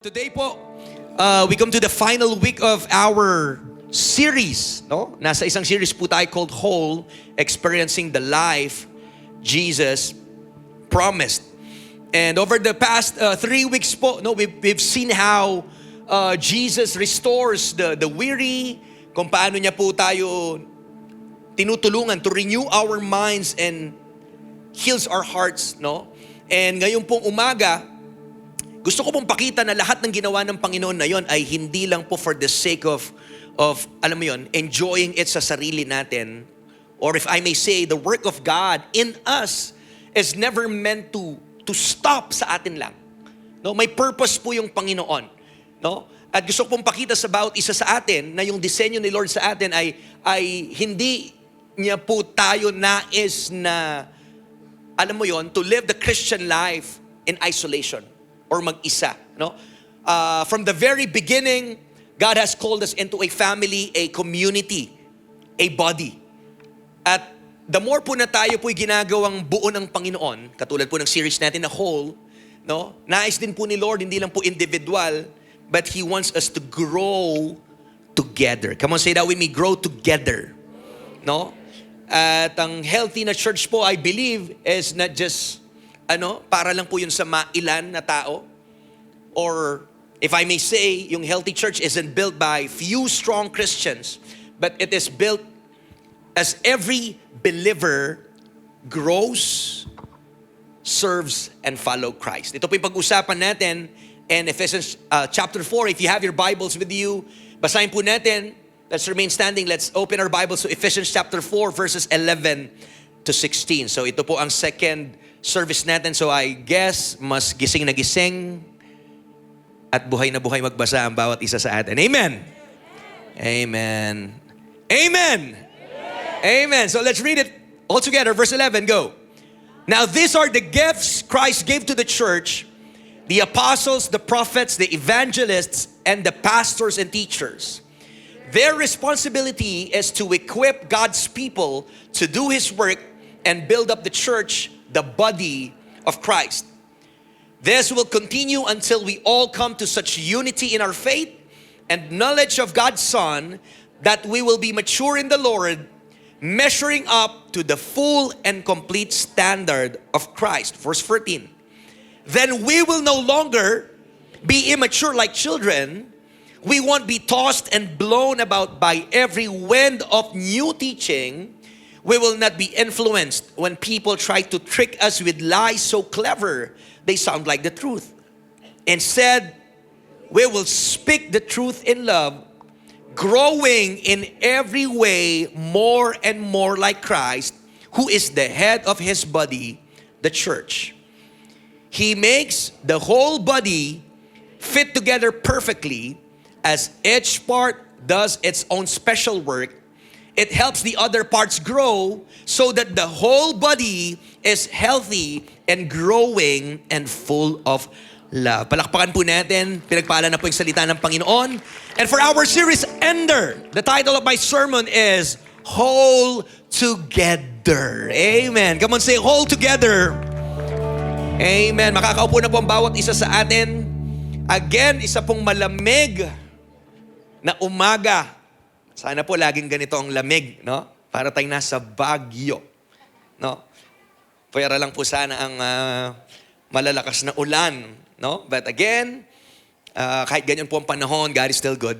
Today po, we come to the final week of our series. No? Nasa isang series po tayo called Whole, Experiencing the Life Jesus Promised. And over the past 3 weeks po, no, we've seen how Jesus restores the weary, kung paano niya po tayo tinutulungan to renew our minds and heals our hearts. No? And ngayon pong umaga, gusto ko pong pakita na lahat ng ginawa ng Panginoon na yon ay hindi lang po for the sake of alam mo yon, enjoying it sa sarili natin. Or if I may say, the work of God in us is never meant to stop sa atin lang. No, may purpose po yung Panginoon. No? At gusto ko pong pakita sa bawat isa sa atin na yung disenyo ni Lord sa atin ay hindi niya po tayo nais na, alam mo yon, to live the Christian life in isolation or mag-isa, no? From the very beginning, God has called us into a family, a community, a body. At the more po na tayo po'y ginagawang buo ng Panginoon, katulad po ng series natin na Whole, no? Nais din po ni Lord, hindi lang po individual, but He wants us to grow together. Come on, say that with me, grow together. No? At ang healthy na church po, I believe, is not just para lang po yun sa mailan na tao. Or if I may say, yung healthy church isn't built by few strong Christians, but it is built as every believer grows, serves, and follow Christ. Ito po yung pag-usapan natin in Ephesians chapter 4. If you have your Bibles with you, basahin po natin. Let's remain standing. Let's open our Bibles to Ephesians chapter 4, verses 11 to 16. So ito po ang second service natin. So I guess, mas gising na gising at buhay na buhay magbasa ang bawat isa sa atin. Amen! Amen! Amen! Amen! So let's read it all together. Verse 11, go. Now these are the gifts Christ gave to the church, the apostles, the prophets, the evangelists, and the pastors and teachers. Their responsibility is to equip God's people to do His work and build up the church, the body of Christ. This will continue until we all come to such unity in our faith and knowledge of God's Son that we will be mature in the Lord, measuring up to the full and complete standard of Christ. Verse 14. Then we will no longer be immature like children. We won't be tossed and blown about by every wind of new teaching. We will not be influenced when people try to trick us with lies so clever they sound like the truth. Instead, we will speak the truth in love, growing in every way more and more like Christ, who is the head of His body, the church. He makes the whole body fit together perfectly as each part does its own special work. It helps the other parts grow so that the whole body is healthy and growing and full of love. Palakpakan po natin. Pinagpala na po yung salita ng Panginoon. And for our series ender, the title of my sermon is Whole Together. Amen. Come on, say whole together. Amen. Makakaupo na po ang bawat isa sa atin. Again, isa pong malamig na umaga. Sana po laging ganito ang lamig, no? Para tayong nasa Baguio, no? Pwera lang po sana ang malalakas na ulan, no? But again, kahit ganyan po ang panahon, God is still good.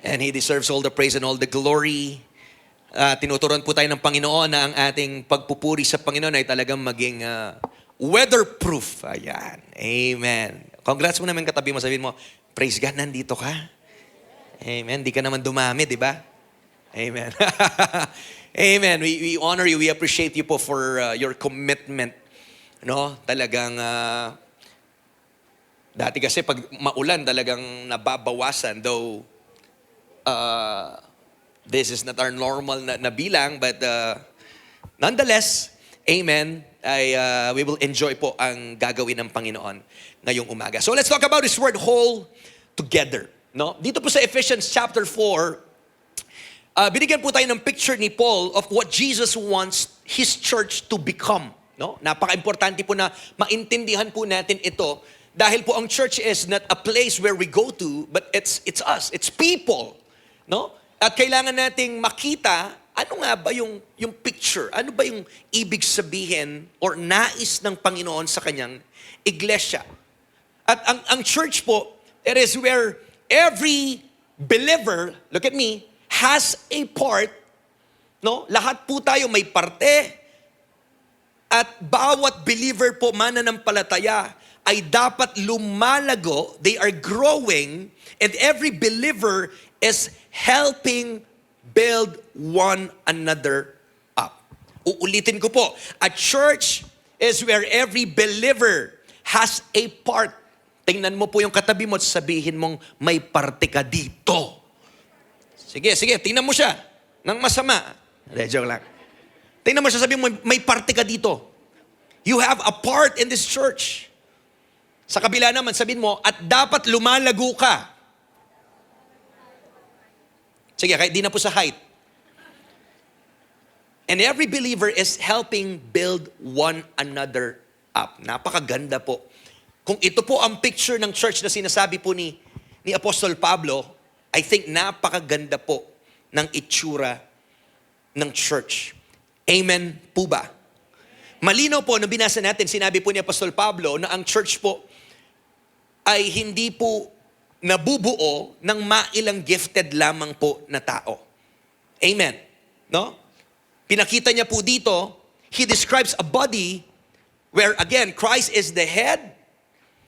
And He deserves all the praise and all the glory. Tinuturuan po tayo ng Panginoon na ang ating pagpupuri sa Panginoon ay talagang maging weatherproof. Ayan. Amen. Congrats mo naman katabi mo, sabihin mo, praise God, nandito ka. Amen. Di ka naman dumami, di ba? Amen. Amen. We honor you. We appreciate you po for your commitment. No? Talagang, dati kasi pag maulan, talagang nababawasan. Though, this is not our normal na bilang, but nonetheless, amen, we will enjoy po ang gagawin ng Panginoon ngayong umaga. So let's talk about this word, whole together. No? Dito po sa Ephesians chapter 4, binigyan po tayo ng picture ni Paul of what Jesus wants His church to become. No? Napaka-importante po na maintindihan po natin ito Dahil po ang church is not a place where we go to, but it's us, it's people. No? At kailangan nating makita, ano nga ba yung picture? Ano ba yung ibig sabihin or nais ng Panginoon sa kanyang iglesia? At ang church po, it is where every believer, look at me, has a part. No? Lahat po tayo may parte. At bawat believer po, mananampalataya, ay dapat lumalago, they are growing, and every believer is helping build one another up. Uulitin ko po, a church is where every believer has a part. Tingnan mo po yung katabi mo at sabihin mong may parte ka dito. Sige, tingnan mo siya ng masama. Joke lang. Tingnan mo siya, sabihin mo may parte ka dito. You have a part in this church. Sa kabila naman, sabihin mo, at dapat lumalago ka. Sige, kahit di na po sa height. And every believer is helping build one another up. Napakaganda po. Kung ito po ang picture ng church na sinasabi po ni Apostol Pablo, I think napakaganda po ng itsura ng church. Amen po ba? Malinaw po, nung binasa natin, sinabi po ni Apostol Pablo na ang church po ay hindi po nabubuo ng mailang gifted lamang po na tao. Amen. No? Pinakita niya po dito, he describes a body where again, Christ is the head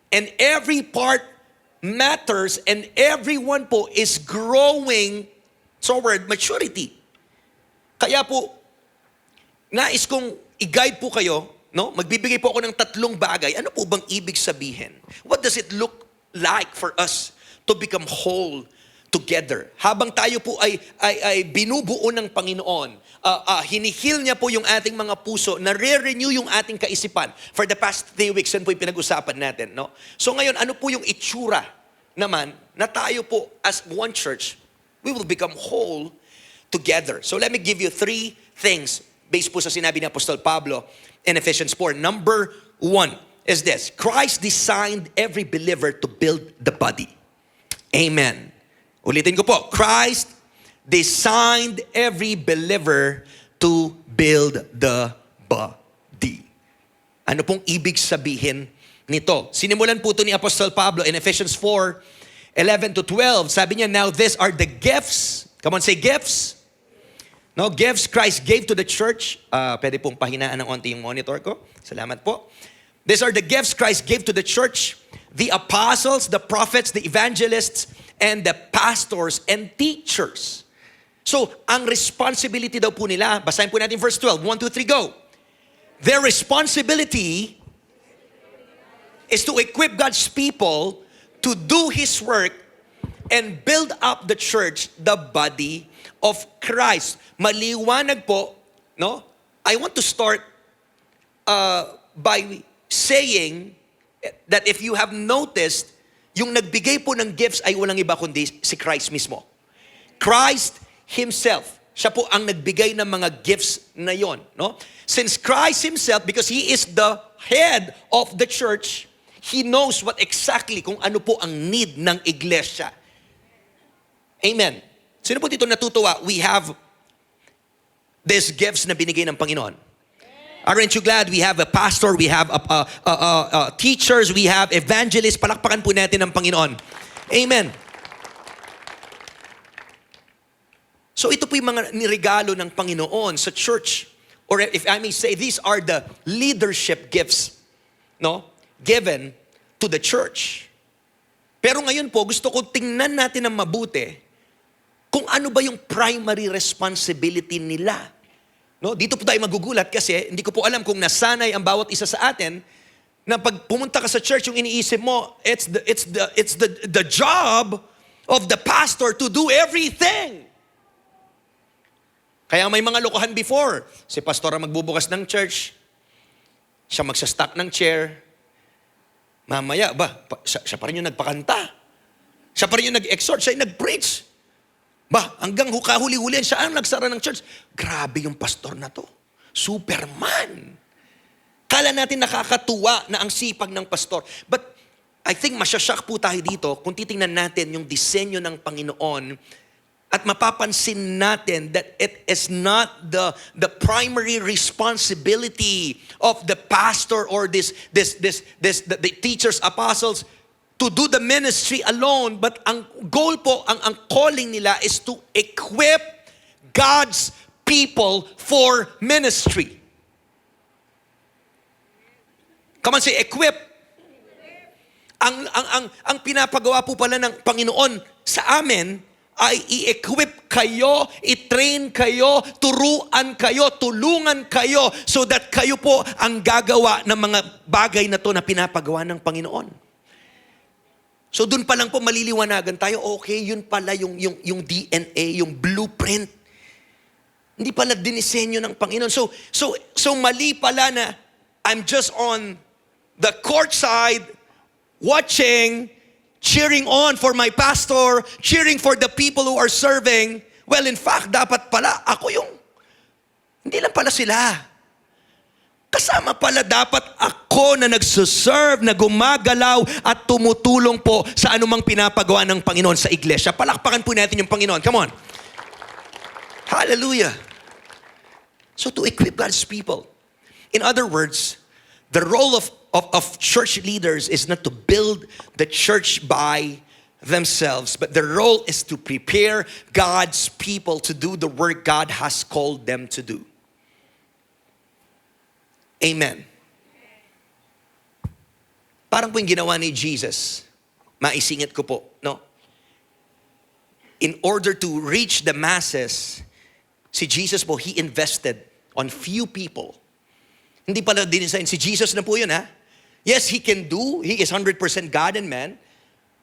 and every part matters and everyone po is growing toward maturity. Kaya po, nais kong i-guide po kayo. No? Magbibigay po ako ng 3 bagay. Ano po bang ibig sabihin? What does it look like for us to become whole together? Habang tayo po ay binubuo ng Panginoon, hinihil niya po yung ating mga puso, nare-renew yung ating kaisipan. For the past 3 weeks, yan po yung pinag-usapan natin. No? So ngayon, ano po yung itsura naman na tayo po as one church, we will become whole together. So let me give you 3 things based po sa sinabi ni Apostol Pablo in Ephesians 4. Number 1 is this. Christ designed every believer to build the body. Amen. Ulitin ko po. Christ designed every believer to build the body. Ano pong ibig sabihin nito? Sinimulan po ito ni Apostol Pablo in Ephesians 4:11-12. Sabi niya, now these are the gifts. Come on, say gifts. No, gifts Christ gave to the church. Pwede pong pahinaan ng onti yung monitor ko. Salamat po. These are the gifts Christ gave to the church. The apostles, the prophets, the evangelists, and the pastors and teachers. So, ang responsibility daw po nila, basahin po natin verse 12. 1, 2, 3, go. Their responsibility is to equip God's people to do His work and build up the church, the body of Christ. Maliwanag po, no? I want to start by saying that if you have noticed, yung nagbigay po ng gifts ay walang iba kundi si Christ mismo. Christ Himself, siya po ang nagbigay ng mga gifts na yon, no? Since Christ Himself, because He is the head of the church, He knows what exactly kung ano po ang need ng iglesia. Amen. Sino po dito natutuwa? We have these gifts na binigay ng Panginoon. Aren't you glad we have a pastor, we have teachers, we have evangelists? Palakpakan po natin ang Panginoon. Amen. So ito po yung mga niregalo ng Panginoon sa church. Or if I may say, these are the leadership gifts, no, given to the church. Pero ngayon po, gusto ko tingnan natin ng mabuti kung ano ba yung primary responsibility nila. No, dito po tayo magugulat kasi hindi ko po alam kung nasanay ang bawat isa sa atin na pag pumunta ka sa church, yung iniisip mo, it's the job of the pastor to do everything. Kaya may mga lokohan before. Si pastor ang magbubukas ng church, siya magsastock ng chair. Mamaya, siya pa rin yung nagpakanta. Siya pa rin yung nag-exhort, siya yung nag-preach. Hanggang huli-hulihan siya ang nagsara ng church. Grabe yung pastor na to. Superman. Kala natin nakakatuwa na ang sipag ng pastor. But I think masyashock po tayo dito kung titingnan natin yung disenyo ng Panginoon at mapapansin natin that it is not the primary responsibility of the pastor or the teachers, apostles to do the ministry alone, but ang goal po, ang calling nila is to equip God's people for ministry. Come on, say equip. Ang pinapagawa po pala ng Panginoon sa amin ay i-equip kayo, i-train kayo, turuan kayo, tulungan kayo so that kayo po ang gagawa ng mga bagay na to na pinapagawa ng Panginoon. So doon pa lang po maliliwanagan tayo, okay, yun pala yung DNA, yung blueprint. Hindi pala dinisenyo ng Panginoon. So mali pala na I'm just on the court side, watching, cheering on for my pastor, cheering for the people who are serving. Well, in fact, dapat pala ako yung, hindi lang pala sila. Kasama pala dapat ako na nagsuserve, na gumagalaw at tumutulong po sa anumang pinapagawa ng Panginoon sa iglesia. Palakpakan po natin yung Panginoon. Come on. Hallelujah. So to equip God's people. In other words, the role of church leaders is not to build the church by themselves, but the role is to prepare God's people to do the work God has called them to do. Amen. Parang po yung ginawa ni Jesus, maisingit ko po, no? In order to reach the masses, si Jesus po, He invested on few people. Hindi pala dinisign si Jesus na po yun, ha? Yes, He can do. He is 100% God and man.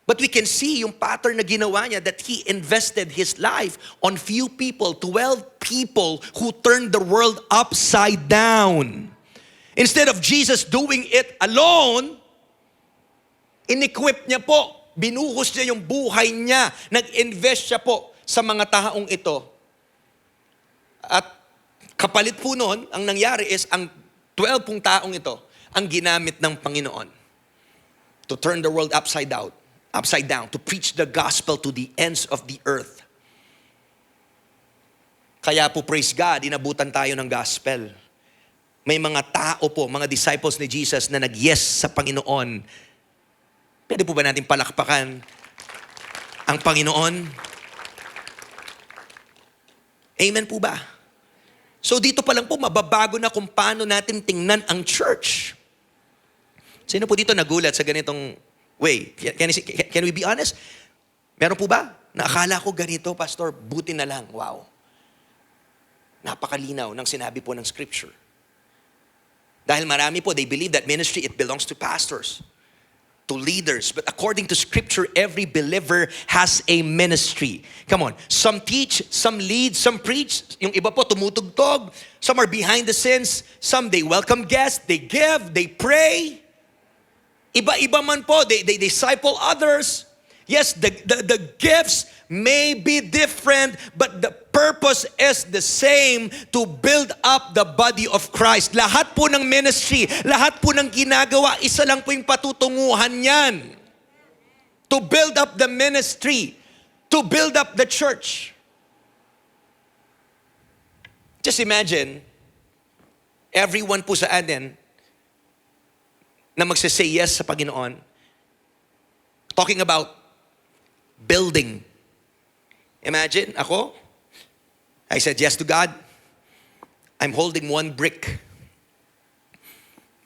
But we can see yung pattern na ginawa niya that He invested His life on few people, 12 people who turned the world upside down. Instead of Jesus doing it alone, in-equip niya po, binuhos niya yung buhay niya, nag-invest siya po sa mga taong ito. At kapalit po noon, ang nangyari is ang 12 pong taong ito, ang ginamit ng Panginoon to turn the world upside down, to preach the gospel to the ends of the earth. Kaya po, praise God, inabutan tayo ng gospel. May mga tao po, mga disciples ni Jesus na nag-yes sa Panginoon. Pwede po ba natin palakpakan ang Panginoon? Amen po ba? So dito pa lang po, mababago na kung paano natin tingnan ang church. Sino po dito nagulat sa ganitong way? Can we be honest? Meron po ba? Naakala ko ganito, Pastor, buti na lang. Wow. Napakalinaw ng sinabi po ng Scripture. Dahil marami po, they believe that ministry, it belongs to pastors, to leaders. But according to Scripture, every believer has a ministry. Come on. Some teach, some lead, some preach. Yung iba po tumutugtog. Some are behind the scenes. Some they welcome guests. They give. They pray. Iba-iba man po. They disciple others. Yes, the gifts may be different, but the purpose is the same, to build up the body of Christ. Lahat po ng ministry, lahat po ng ginagawa, isa lang po yung patutunguhan niyan. To build up the ministry, to build up the church. Just imagine, everyone po sa atin na magsasay yes sa Panginoon, talking about building. Imagine, ako, I said yes to God. I'm holding one brick.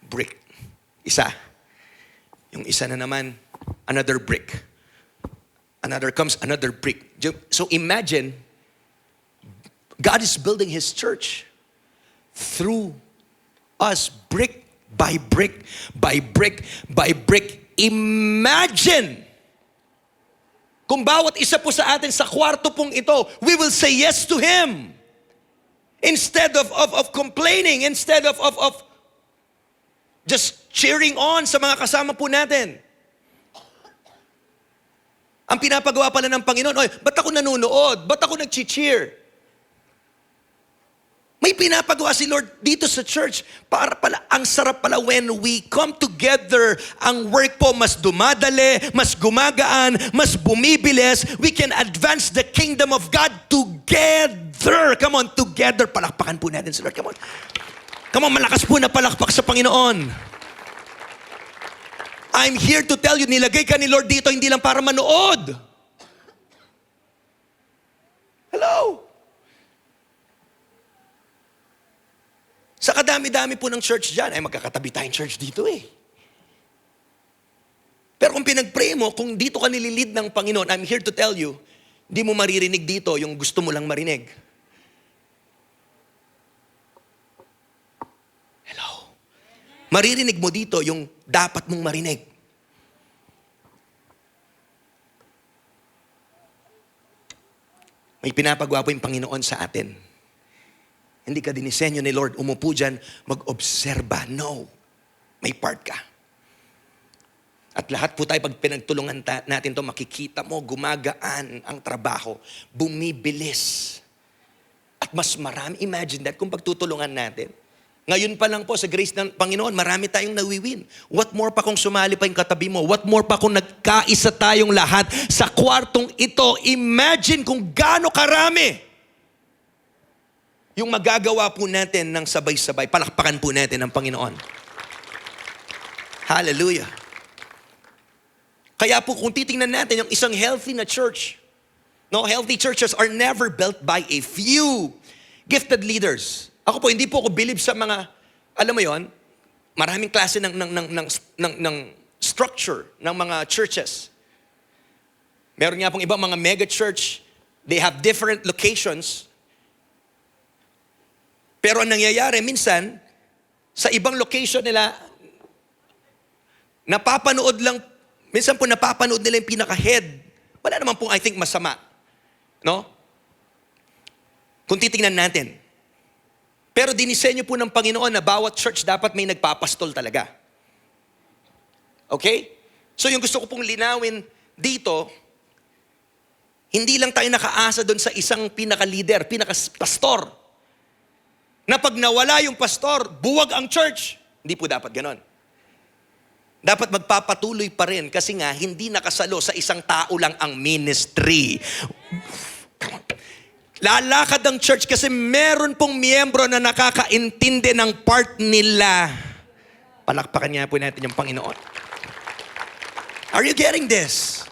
Brick. Isa. Yung isa na naman, another brick. Another comes, another brick. So imagine, God is building His church through us, brick by brick, by brick, by brick. Imagine, kung bawat isa po sa atin sa kwarto pong ito, we will say yes to Him. Instead of complaining, instead of just cheering on sa mga kasama po natin. Ang pinapagawa pala ng Panginoon, oy, ba't ako nanonood? Ba't ako nag-cheer? May May pinapagawa si Lord dito sa church. Para pala, ang sarap pala when we come together, ang work po mas dumadali, mas gumagaan, mas bumibilis. We can advance the kingdom of God together. Come on, together. Palakpakan po natin si Lord. Come on. Come on, malakas po na palakpak sa Panginoon. I'm here to tell you, nilagay ka ni Lord dito hindi lang para manood. Hello? Sa kadami-dami po ng church dyan, ay magkakatabi tayong church dito eh. Pero kung pinag-pray mo, kung dito ka nililid ng Panginoon, I'm here to tell you, hindi mo maririnig dito yung gusto mo lang marinig. Hello? Maririnig mo dito yung dapat mong marinig. May pinapagawa po yung Panginoon sa atin. Hindi ka dinisenyo ni Lord, umupo dyan, mag-obserba. No. May part ka. At lahat po tayo, pag pinagtulungan natin to, makikita mo, gumagaan ang trabaho. Bumibilis. At mas marami, imagine that, kung pagtutulungan natin. Ngayon pa lang po, sa grace ng Panginoon, marami tayong nawiwin. What more pa kung sumali pa yung katabi mo? What more pa kung nagkaisa tayong lahat sa kwartong ito? Imagine kung gaano karami yung magagawa po natin ng sabay-sabay. Palakpakan po natin ang Panginoon. Hallelujah. Kaya po kung titingnan natin yung isang healthy na church, no, healthy churches are never built by a few gifted leaders. Ako po, hindi po ako believe sa mga, alam mo yon, maraming klase ng structure ng mga churches. Meron nga pong ibang mga mega church, they have different locations. Pero ang nangyayari, minsan, sa ibang location nila, napapanood lang, minsan po napapanood nila yung pinaka-head. Wala naman pong, I think, masama. No? Kung titingnan natin. Pero dinisenyo po ng Panginoon na bawat church dapat may nagpapastol talaga. Okay? So yung gusto ko pong linawin dito, hindi lang tayo nakaasa doon sa isang pinaka-leader, pinaka-pastor. Na pag nawala yung pastor, buwag ang church. Hindi po dapat ganon. Dapat magpapatuloy pa rin kasi nga hindi nakasalo sa isang tao lang ang ministry. Lalakad ang church kasi meron pong miyembro na nakakaintindi ng part nila. Palakpakan niya po natin yung Panginoon. Are you getting this?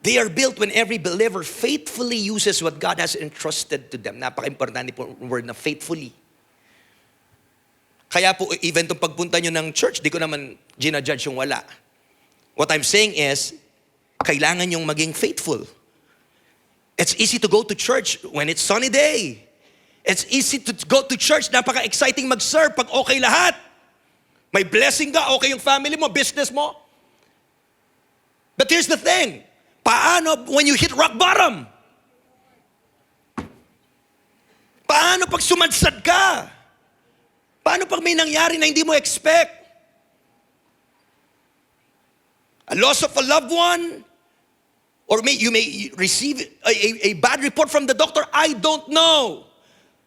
They are built when every believer faithfully uses what God has entrusted to them. Napaka-importante po yung word na faithfully. Kaya po, even itong pagpunta nyo ng church, di ko naman ginajudge yung wala. What I'm saying is, kailangan yung maging faithful. It's easy to go to church when it's sunny day. It's easy to go to church, napaka-exciting mag-serve pag okay lahat. May blessing ka, okay yung family mo, business mo. But here's the thing, paano when you hit rock bottom? Paano pag sumadsad ka? Paano pag may nangyari na hindi mo expect? A loss of a loved one? Or you may receive a bad report from the doctor? I don't know.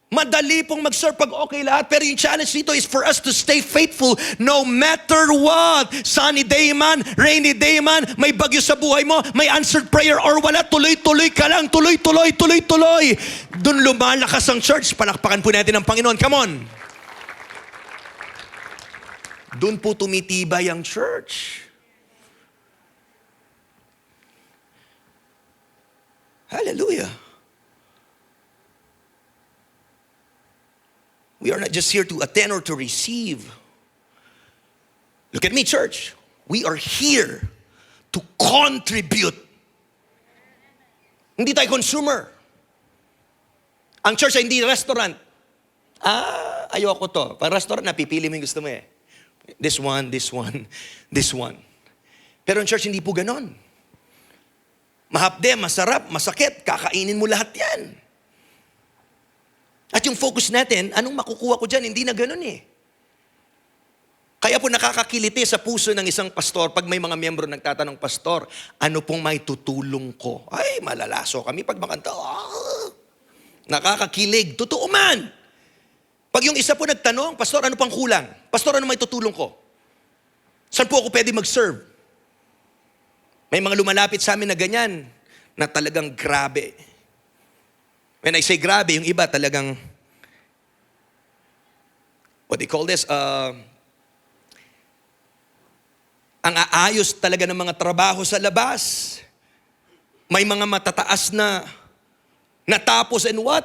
Madali pong mag-serve pag okay lahat. Pero yung challenge dito is for us to stay faithful no matter what. Sunny day man, rainy day man, may bagyo sa buhay mo, may answered prayer or wala, tuloy-tuloy ka lang, tuloy-tuloy. Doon lumalakas ang church. Palakpakan po natin ang Panginoon. Come on. Doon po tumitibay ang church. Hallelujah. We are not just here to attend or to receive. Look at me, church. We are here to contribute. Hindi tayo consumer. Ang church ay hindi restaurant. Ayoko to. Pag restaurant, napipili mo yung gusto mo eh. This one. Pero ang church, hindi po ganon. Mahapde, masarap, masakit, kakainin mo lahat yan. At yung focus natin, anong makukuha ko dyan? Hindi na ganun eh. Kaya po nakakakiliti sa puso ng isang pastor pag may mga miyembro nagtatanong, Pastor, ano pong may tutulong ko? Ay, malalaso kami pag makanta. Nakakakilig. Totoo man. Pag yung isa po nagtanong, Pastor, ano pang kulang? Pastor, ano may tutulong ko? Saan po ako pwede mag-serve? May mga lumalapit sa amin na ganyan, na talagang grabe. When I say grabe, yung iba talagang, what do you call this? Ang aayos talaga ng mga trabaho sa labas. May mga matataas na natapos and what?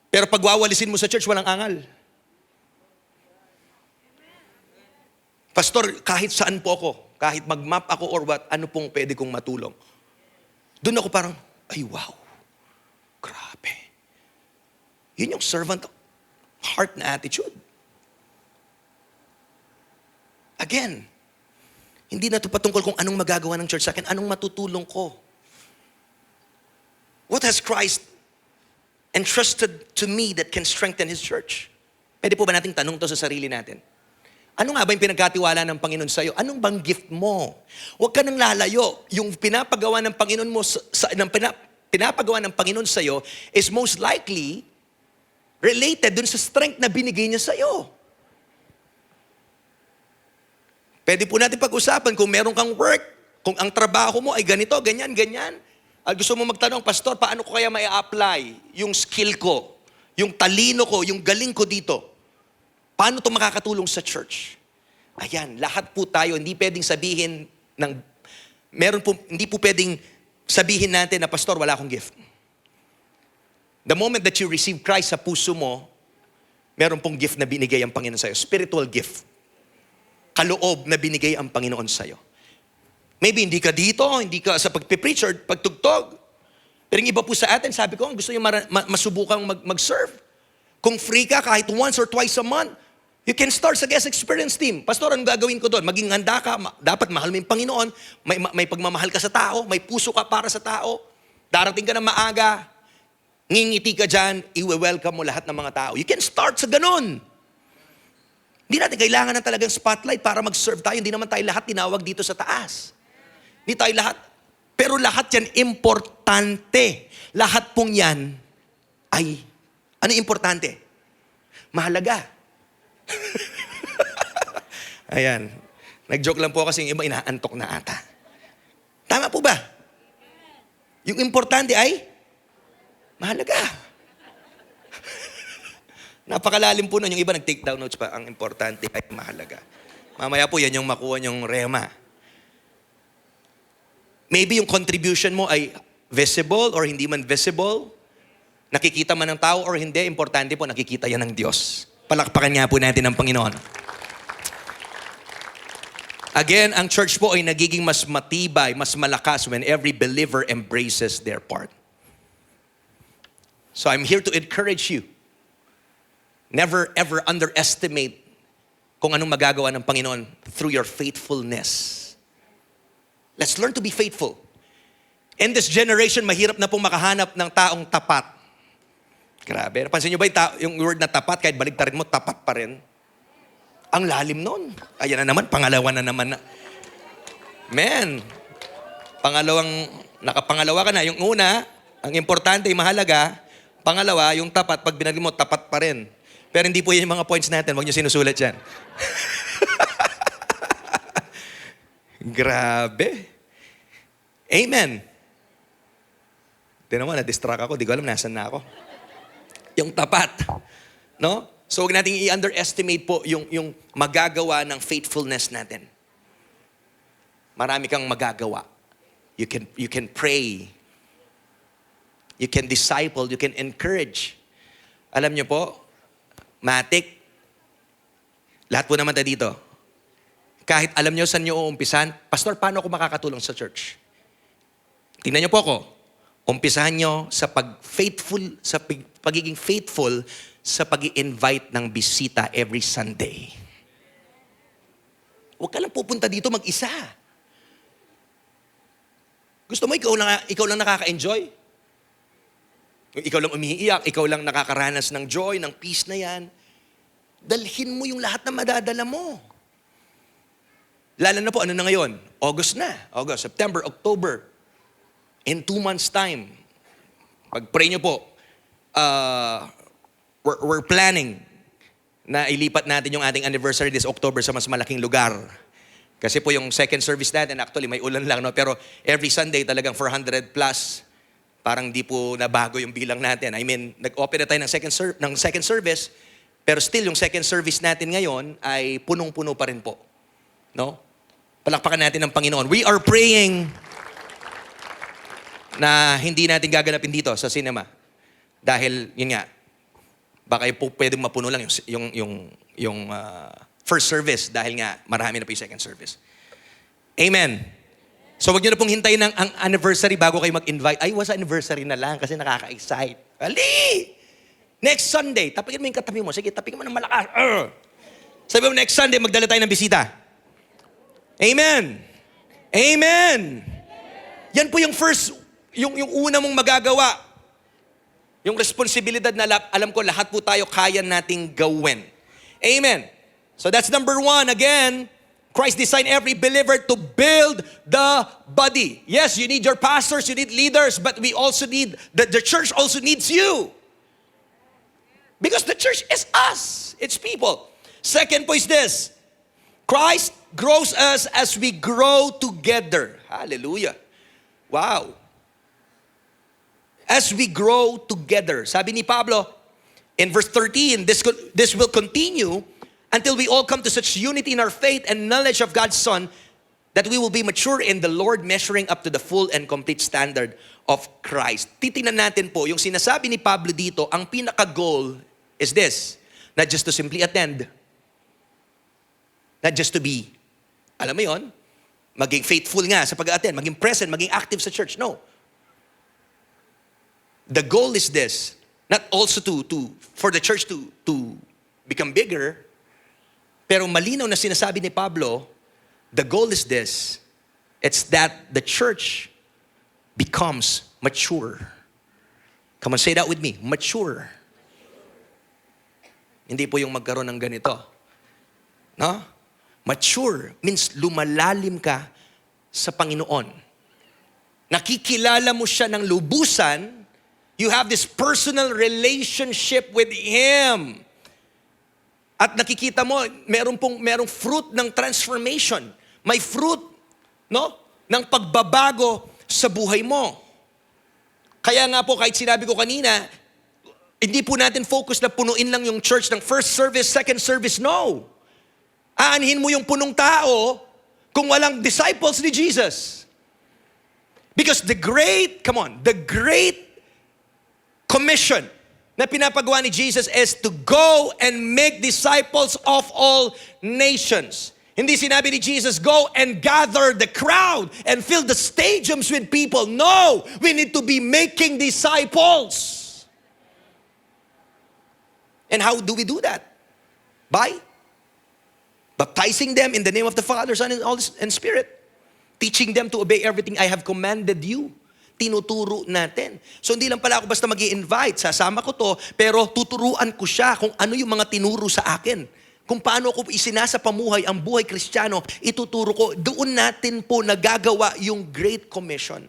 Pero pag wawalisin mo sa church, walang angal. Pastor, kahit saan po ako, kahit mag-map ako or what, ano pong pwede kong matulong? Doon ako parang, ay wow, grabe. Yun yung servant heart na attitude. Again, hindi na ito patungkol kung anong magagawa ng church sa akin, anong matutulong ko. What has Christ entrusted to me that can strengthen His church? Pwede po ba nating tanong to sa sarili natin? Ano nga ba yung pinagkatiwala ng Panginoon sa'yo? Anong bang gift mo? Huwag ka nang lalayo. Yung pinapagawa ng Panginoon mo, pinapagawa ng Panginoon sa'yo is most likely related dun sa strength na binigay niya sa'yo. Pwede po natin pag-usapan kung meron kang work, kung ang trabaho mo ay ganito, ganyan, ganyan. At gusto mo magtanong, Pastor, paano ko kaya mai-apply yung skill ko, yung talino ko, yung galing ko dito? Paano ito makakatulong sa church? Ayan, lahat po tayo, hindi pwedeng sabihin hindi po pwedeng sabihin natin na, Pastor, wala akong gift. The moment that you receive Christ sa puso mo, meron pong gift na binigay ang Panginoon sa'yo. Spiritual gift. Kaloob na binigay ang Panginoon sa'yo. Maybe hindi ka dito, hindi ka sa pagpipreach or pagtugtog. Pero yung iba po sa atin, sabi ko, gusto nyo masubukang mag-serve. Kung free ka kahit once or twice a month, you can start sa guest experience team. Pastor, anong gagawin ko doon? Maging handa ka, dapat mahal mo yung Panginoon, may pagmamahal ka sa tao, may puso ka para sa tao. Darating ka na maaga, ngingiti ka dyan, i-welcome mo lahat ng mga tao. You can start sa ganun. Hindi natin kailangan ng talagang spotlight para mag-serve tayo. Hindi naman tayo lahat tinawag dito sa taas. Hindi tayo lahat. Pero lahat yan importante. Lahat pong yan ay, ano importante? Mahalaga. Ayan. Nag-joke lang po kasi yung iba inaantok na ata. Tama po ba? Yung importante ay mahalaga. Napakalalim po nun. Yung iba nag-take down notes pa. Ang importante ay mahalaga. Mamaya po yan yung makuha yung rema. Maybe yung contribution mo ay visible or hindi man visible. Nakikita man ng tao or hindi. Importante po, nakikita yan ng Diyos. Palakpakan nga po natin ang Panginoon. Again, ang church po ay nagiging mas matibay, mas malakas when every believer embraces their part. So I'm here to encourage you. Never ever underestimate kung anong magagawa ng Panginoon through your faithfulness. Let's learn to be faithful. In this generation, mahirap na pong makahanap ng taong tapat. Grabe. Napansin nyo ba yung word na tapat, kahit baligtarin mo, tapat pa rin? Ang lalim nun. Ayan na naman, pangalawa na naman na. Man, nakapangalawa ka na. Yung una, ang importante, mahalaga. Pangalawa, yung tapat, pag binagin mo, tapat pa rin. Pero hindi po yan yung mga points natin. Huwag nyo sinusulat yan. Grabe. Amen. Tignan mo, na-distract ako. Di ko alam, nasan na ako. Yung tapat. No? So, huwag natin i-underestimate po yung magagawa ng faithfulness natin. Marami kang magagawa. You can pray. You can disciple. You can encourage. Alam niyo po, matik, lahat po naman tayo dito. Kahit alam niyo saan niyo uumpisan, Pastor, paano ako makakatulong sa church? Tingnan niyo po ako. Umpisahan niyo sa pagiging faithful sa pag-i-invite ng bisita every Sunday. Huwag ka lang pupunta dito mag-isa. Gusto mo ikaw lang nakaka-enjoy? Ikaw lang umiiyak, ikaw lang nakakaranas ng joy, ng peace na yan. Dalhin mo yung lahat na madadala mo. Lalo na po, ano na ngayon? August na. August, September, October. In 2 months' time, Pag-pray nyo po, we're planning na ilipat natin yung ating anniversary this October sa mas malaking lugar. Kasi po yung second service natin, actually may ulan lang, no? Pero every Sunday talagang 400 plus. Parang di po nabago yung bilang natin. I mean, nag-open na tayo ng second service, pero still yung second service natin ngayon ay punong-puno pa rin po. No? Palakpakan natin ng Panginoon. We are praying na hindi natin gaganapin dito sa cinema. Dahil, yun nga, baka po pwedeng mapuno lang yung first service dahil nga marami na po yung second service. Amen. So wag niyo na pong hintayin ng ang anniversary bago kayo mag-invite. Ay, was anniversary na lang kasi nakaka-excite. Ali! Next Sunday, tapikin mo yung katabi mo. Sige, tapikin mo ng malakas. Sabi mo, next Sunday, magdala tayo ng bisita. Amen. Amen. Yan po yung first, yung una mong magagawa. Yung responsibilidad na alam ko lahat po tayo kaya nating gawin. Amen. So that's number 1. Again, Christ designed every believer to build the body. Yes, you need your pastors, you need leaders, but we also need, the church also needs you. Because the church is us. It's people. Second point is this. Christ grows us as we grow together. Hallelujah. Wow. As we grow together. Sabi ni Pablo, in verse 13, this will continue until we all come to such unity in our faith and knowledge of God's Son that we will be mature in the Lord, measuring up to the full and complete standard of Christ. Titingnan natin po, yung sinasabi ni Pablo dito, ang pinaka-goal is this, not just to simply attend, not just to be, alam mo yon, maging faithful nga sa pag-attend, maging present, maging active sa church. No. The goal is this, not also for the church to become bigger, pero malinaw na sinasabi ni Pablo, the goal is this, it's that the church becomes mature. Come on, say that with me, mature. Hindi po yung magkaroon ng ganito. No? Mature means lumalalim ka sa Panginoon. Nakikilala mo siya ng lubusan, you have this personal relationship with Him. At nakikita mo, merong fruit ng transformation. May fruit, no? Ng pagbabago sa buhay mo. Kaya nga po, kahit sinabi ko kanina, hindi po natin focus na punuin lang yung church ng first service, second service. No. Aanhin mo yung punong tao kung walang disciples ni Jesus. Because the great commission na pinapagawa ni Jesus is to go and make disciples of all nations. Hindi sinabi ni Jesus, go and gather the crowd and fill the stadiums with people. No! We need to be making disciples. And how do we do that? By baptizing them in the name of the Father, Son, and Spirit. Teaching them to obey everything I have commanded you. Tinuturo natin. So hindi lang pala ako basta mag-i-invite, sasama ko to, pero tuturuan ko siya kung ano yung mga tinuro sa akin. Kung paano ko isinasa pamuhay ang buhay Kristiyano, ituturo ko. Doon natin po nagagawa yung Great Commission.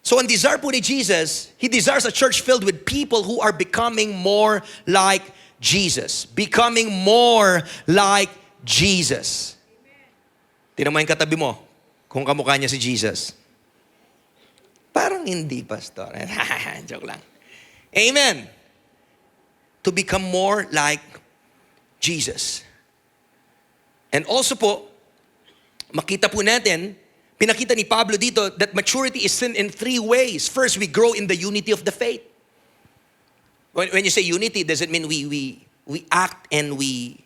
So ang desire po ni Jesus, He desires a church filled with people who are becoming more like Jesus. Becoming more like Jesus. Tingnan mo yung katabi mo. Kung kamukha niya si Jesus. Parang hindi, pastor. Joke lang. Amen. To become more like Jesus. And also po, makita po natin, pinakita ni Pablo dito that maturity is seen in 3 ways. First, we grow in the unity of the faith. When you say unity, does it mean we act and we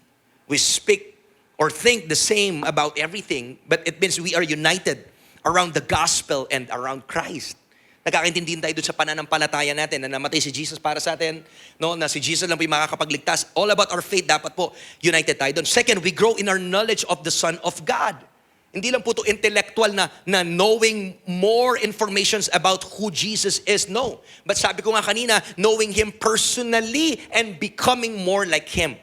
speak or think the same about everything, but it means we are united around the gospel and around Christ. Nagkakaintindihan tayo doon sa pananampalataya natin na namatay si Jesus para sa atin, no? Na si Jesus lang po yung makakapagligtas. All about our faith, dapat po united tayo doon. Second, we grow in our knowledge of the Son of God. Hindi lang po ito intellectual na knowing more informations about who Jesus is. No. But sabi ko nga kanina, knowing Him personally and becoming more like Him.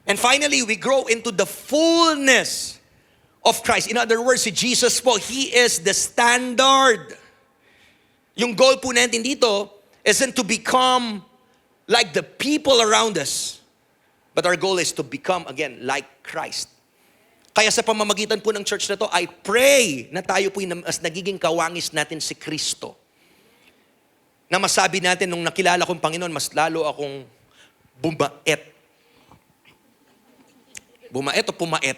And finally, we grow into the fullness of Christ. In other words, si Jesus po, He is the standard. Yung goal po natin dito isn't to become like the people around us, but our goal is to become, again, like Christ. Kaya sa pamamagitan po ng church na to, I pray na tayo po mas nagiging kawangis natin si Kristo. Na masabi natin, nung nakilala kong Panginoon, mas lalo akong bumait. Bumait o pumait?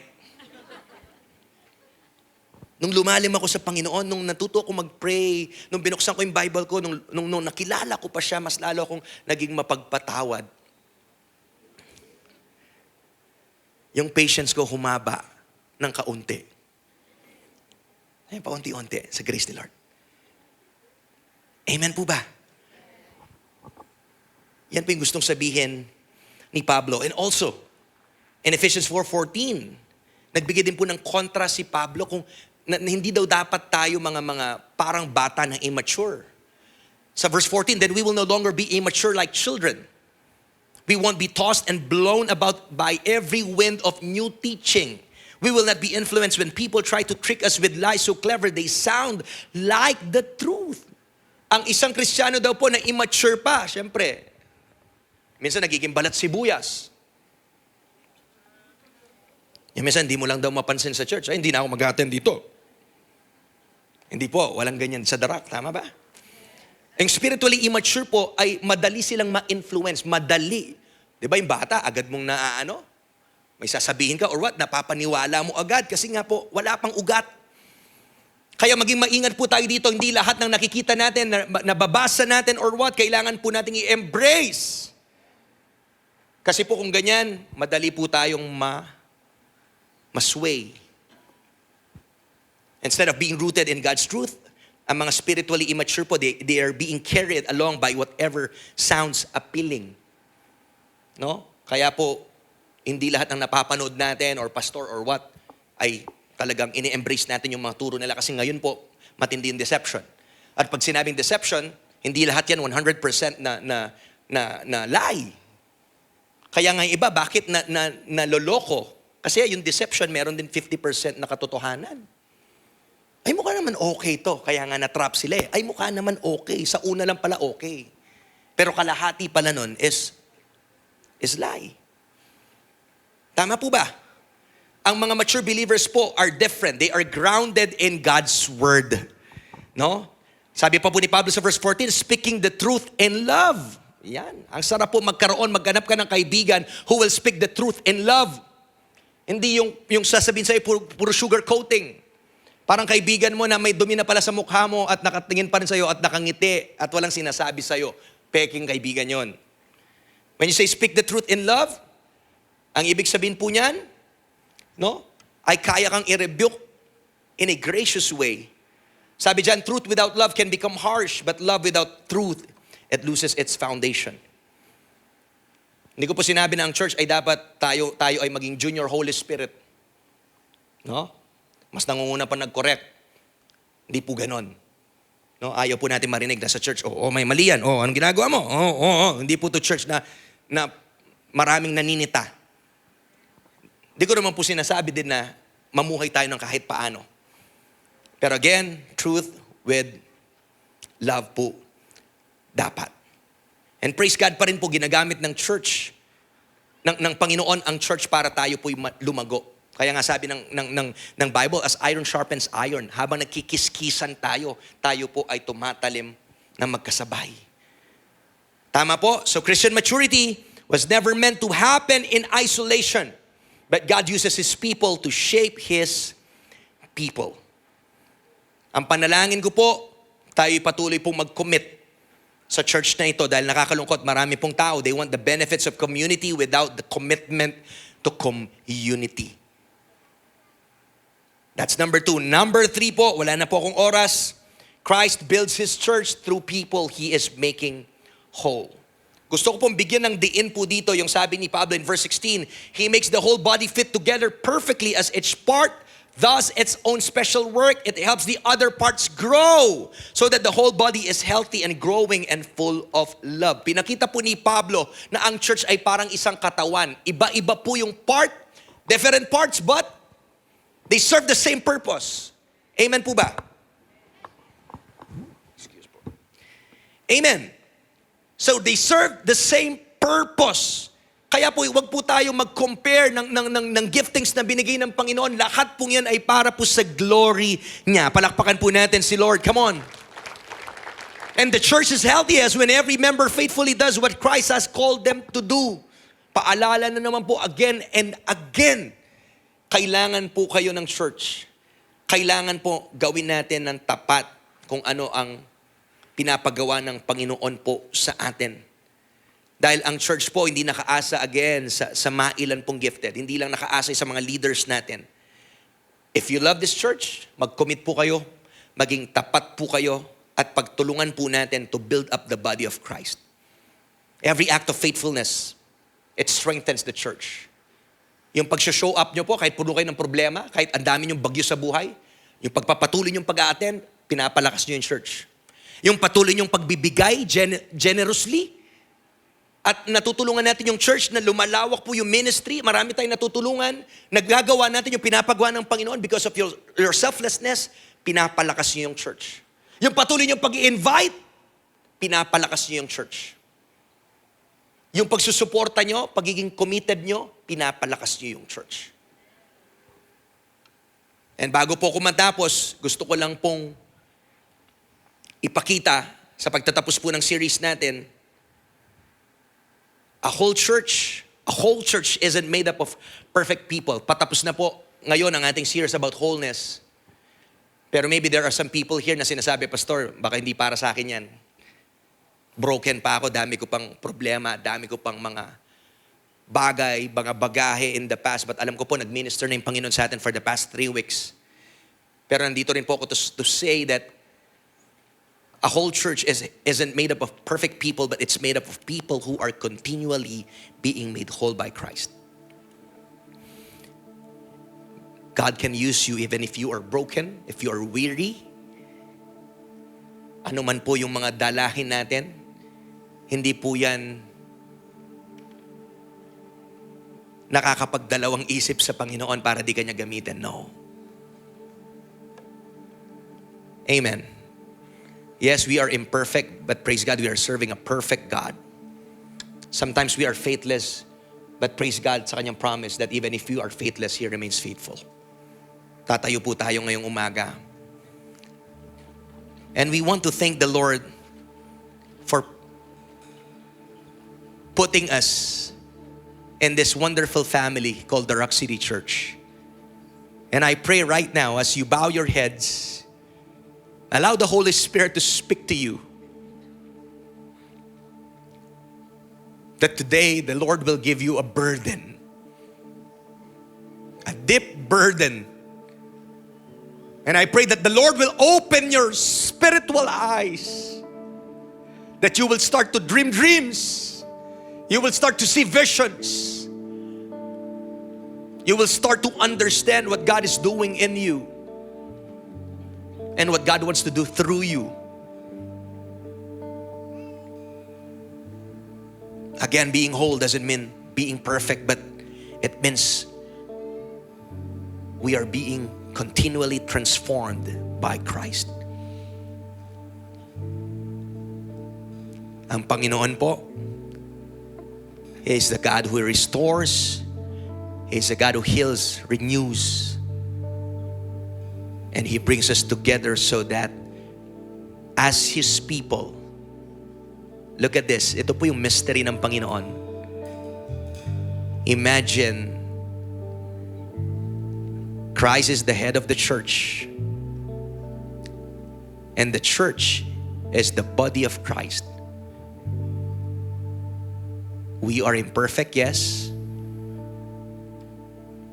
Nung lumalim ako sa Panginoon, nung natuto ako mag-pray, nung binuksan ko yung Bible ko, nung nakilala ko pa siya, mas lalo akong naging mapagpatawad. Yung patience ko humaba ng kaunti. Ayun, paunti-unti sa grace ni Lord. Amen po ba? Yan po yung gustong sabihin ni Pablo. And also, in Ephesians 4:14, nagbigay din po ng kontra si Pablo kung na hindi daw dapat tayo mga parang bata na immature. Sa verse 14, then we will no longer be immature like children. We won't be tossed and blown about by every wind of new teaching. We will not be influenced when people try to trick us with lies so clever they sound like the truth. Ang isang Kristiyano daw po na immature pa, syempre, minsan nagiging balat sibuyas. Yung minsan, hindi mo lang daw mapansin sa church. Ay, hindi na ako mag-attend dito. Hindi po, walang ganyan sa darak. Tama ba? Ang spiritually immature po ay madali silang ma-influence. Madali. Di ba yung bata, agad mong may sasabihin ka or what, napapaniwala mo agad kasi nga po, wala pang ugat. Kaya maging maingat po tayo dito, hindi lahat ng nakikita natin, nababasa natin or what, kailangan po natin i-embrace. Kasi po kung ganyan, madali po tayong masway. Instead of being rooted in God's truth, ang mga spiritually immature po, they are being carried along by whatever sounds appealing. No? Kaya po, hindi lahat ng napapanood natin or pastor or what ay talagang ini-embrace natin yung mga turo nila kasi ngayon po, matindi yung deception. At pag sinabing deception, hindi lahat yan 100% na lie. Kaya nga iba, bakit naloloko? Kasi yung deception, meron din 50% na katotohanan. Ay mukha naman okay to, kaya nga na-trap sila eh. Ay mukha naman okay, sa una lang pala okay. Pero kalahati pala nun is lie. Tama po ba? Ang mga mature believers po are different. They are grounded in God's Word. No? Sabi pa po ni Pablo sa verse 14, speaking the truth in love. Yan. Ang sarap po magganap ka ng kaibigan who will speak the truth in love. Hindi yung sasabihin sa'yo, puro sugar coating. Parang kaibigan mo na may dumi na pala sa mukha mo at nakatingin pa rin sa'yo at nakangiti at walang sinasabi sa'yo. Peking kaibigan yon. When you say speak the truth in love, ang ibig sabihin po niyan, no? Ay kaya kang i-rebuke in a gracious way. Sabi diyan, truth without love can become harsh, but love without truth, it loses its foundation. Hindi ko po sinabi na ang church ay dapat tayo ay maging junior Holy Spirit. No? Mas nangunguna pa nag-correct. Hindi po ganon. No? Ayaw po natin marinig na sa church, may mali yan. Anong ginagawa mo? Hindi po to church na maraming naninita. Hindi ko naman po sinasabi din na mamuhay tayo ng kahit paano. Pero again, truth with love po dapat. And praise God pa rin po ginagamit ng church, ng Panginoon ang church para tayo po'y lumago. Kaya nga sabi ng Bible, as iron sharpens iron, habang nagkikiskisan tayo po ay tumatalim na magkasabay. Tama po? So Christian maturity was never meant to happen in isolation. But God uses His people to shape His people. Ang panalangin ko po, tayo'y patuloy pong mag-commit sa church na ito dahil nakakalungkot, marami pong tao, they want the benefits of community without the commitment to community. That's number 2. Number 3 po, wala na po akong oras. Christ builds His church through people He is making whole. Gusto ko pong bigyan ng diin po dito yung sabi ni Pablo in verse 16, He makes the whole body fit together perfectly as each part does its own special work. It helps the other parts grow so that the whole body is healthy and growing and full of love. Pinakita po ni Pablo na ang church ay parang isang katawan. Iba-iba po yung part, different parts, but they serve the same purpose. Amen po ba? Excuse po. Amen. So they serve the same purpose. Kaya po, huwag po tayo mag-compare ng giftings na binigay ng Panginoon. Lahat po yan ay para po sa glory niya. Palakpakan po natin si Lord. Come on. And the church is healthy as when every member faithfully does what Christ has called them to do. Paalala na naman po again and again. Kailangan po kayo ng church. Kailangan po gawin natin ng tapat kung ano ang pinapagawa ng Panginoon po sa atin. Dahil ang church po hindi nakaasa again sa mailan pong gifted. Hindi lang nakaasa sa mga leaders natin. If you love this church, mag-commit po kayo, maging tapat po kayo, at pagtulungan po natin to build up the body of Christ. Every act of faithfulness, it strengthens the church. Yung pag-show up nyo po, kahit puno kayo ng problema, kahit ang dami nyong bagyo sa buhay, yung pagpapatuloy nyong pag-a-attend, pinapalakas nyo yung church. Yung patuloy nyong pagbibigay generously, at natutulungan natin yung church na lumalawak po yung ministry, marami tayong natutulungan, naggagawa natin yung pinapagawa ng Panginoon because of your selflessness, pinapalakas nyo yung church. Yung patuloy niyong pag-i-invite, pinapalakas niyo yung church. Yung pagsusuporta niyo, pagiging committed niyo, pinapalakas niyo yung church. And bago po ako matapos, gusto ko lang pong ipakita sa pagtatapos po ng series natin, a whole church isn't made up of perfect people. Patapos na po ngayon ang ating series about wholeness. Pero maybe there are some people here na sinasabi, Pastor, baka hindi para sa akin yan. Broken pa ako, dami ko pang problema, dami ko pang mga bagay, mga bagahe in the past. But alam ko po, nag-minister na yung Panginoon sa atin for the past 3 weeks. Pero nandito rin po ako to say that a whole church isn't made up of perfect people, but it's made up of people who are continually being made whole by Christ. God can use you even if you are broken, if you are weary. Ano man po yung mga dalahin natin, hindi po yan nakakapagdalawang isip sa Panginoon para di kanya gamitin. No. Amen. Yes, we are imperfect, but praise God, we are serving a perfect God. Sometimes we are faithless, but praise God sa kanyang promise that even if you are faithless, He remains faithful. Tatayo po tayo ngayong umaga. And we want to thank the Lord for putting us in this wonderful family called the Rock City Church. And I pray right now as you bow your heads, allow the Holy Spirit to speak to you. That today the Lord will give you a burden. A deep burden. And I pray that the Lord will open your spiritual eyes. That you will start to dream dreams. You will start to see visions. You will start to understand what God is doing in you. And what God wants to do through you. Again, being whole doesn't mean being perfect, but it means we are being continually transformed by Christ. Ang Panginoon po, He is the God who restores. He is the God who heals, renews. And He brings us together so that as His people, look at this, ito po yung mystery ng Panginoon. Imagine, Christ is the head of the church. And the church is the body of Christ. We are imperfect, yes.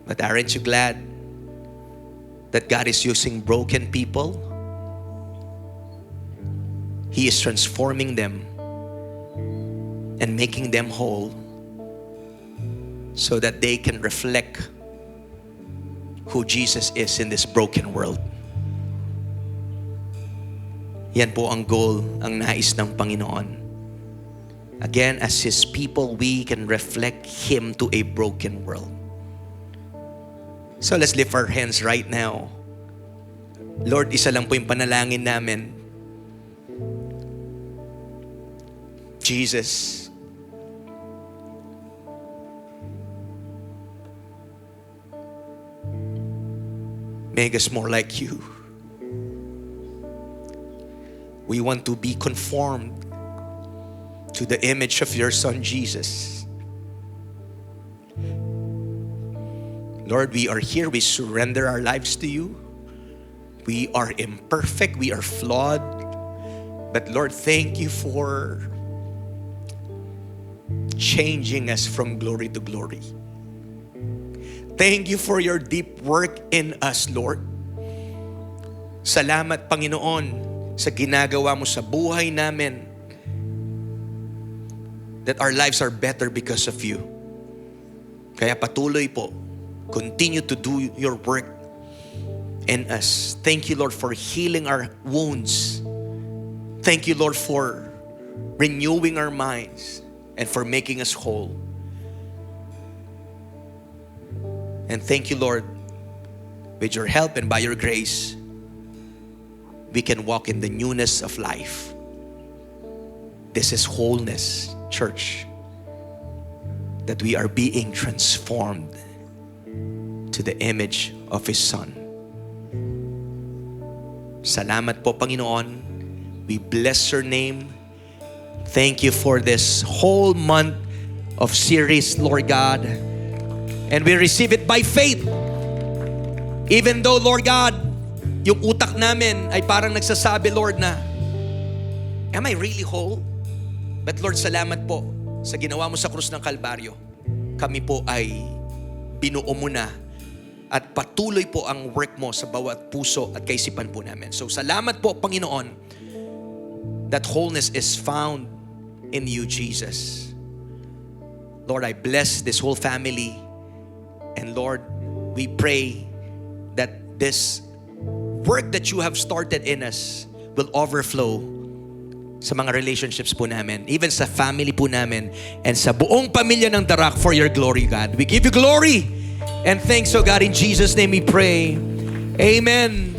But aren't you glad that God is using broken people? He is transforming them and making them whole so that they can reflect who Jesus is in this broken world. Yan po ang goal, ang nais ng Panginoon. Again, as His people, we can reflect Him to a broken world. So let's lift our hands right now. Lord, isa lang po yung panalangin namin. Jesus, make us more like you. We want to be conformed to the image of your Son, Jesus. Lord, we are here. We surrender our lives to you. We are imperfect. We are flawed. But Lord, thank you for changing us from glory to glory. Thank you for your deep work in us, Lord. Salamat, Panginoon, sa ginagawa mo sa buhay namin, that our lives are better because of you. Kaya patuloy po, continue to do your work in us. Thank you, Lord, for healing our wounds. Thank you, Lord, for renewing our minds and for making us whole. And thank you, Lord, with your help and by your grace, we can walk in the newness of life. This is wholeness, church, that we are being transformed to the image of His Son. Salamat po, Panginoon. We bless your name. Thank you for this whole month of series, Lord God. And we receive it by faith. Even though, Lord God, yung utak namin ay parang nagsasabi, Lord, na, am I really whole? But Lord, salamat po sa ginawa mo sa krus ng Kalbaryo. Kami po ay binuo mo na at patuloy po ang work mo sa bawat puso at kaisipan po namin. So salamat po, Panginoon, that wholeness is found in you, Jesus. Lord, I bless this whole family. And Lord, we pray that this work that you have started in us will overflow sa mga relationships po namin, even sa family po namin, and sa buong pamilya ng Darak for your glory, God. We give you glory and thanks, oh God. In Jesus' name we pray. Amen.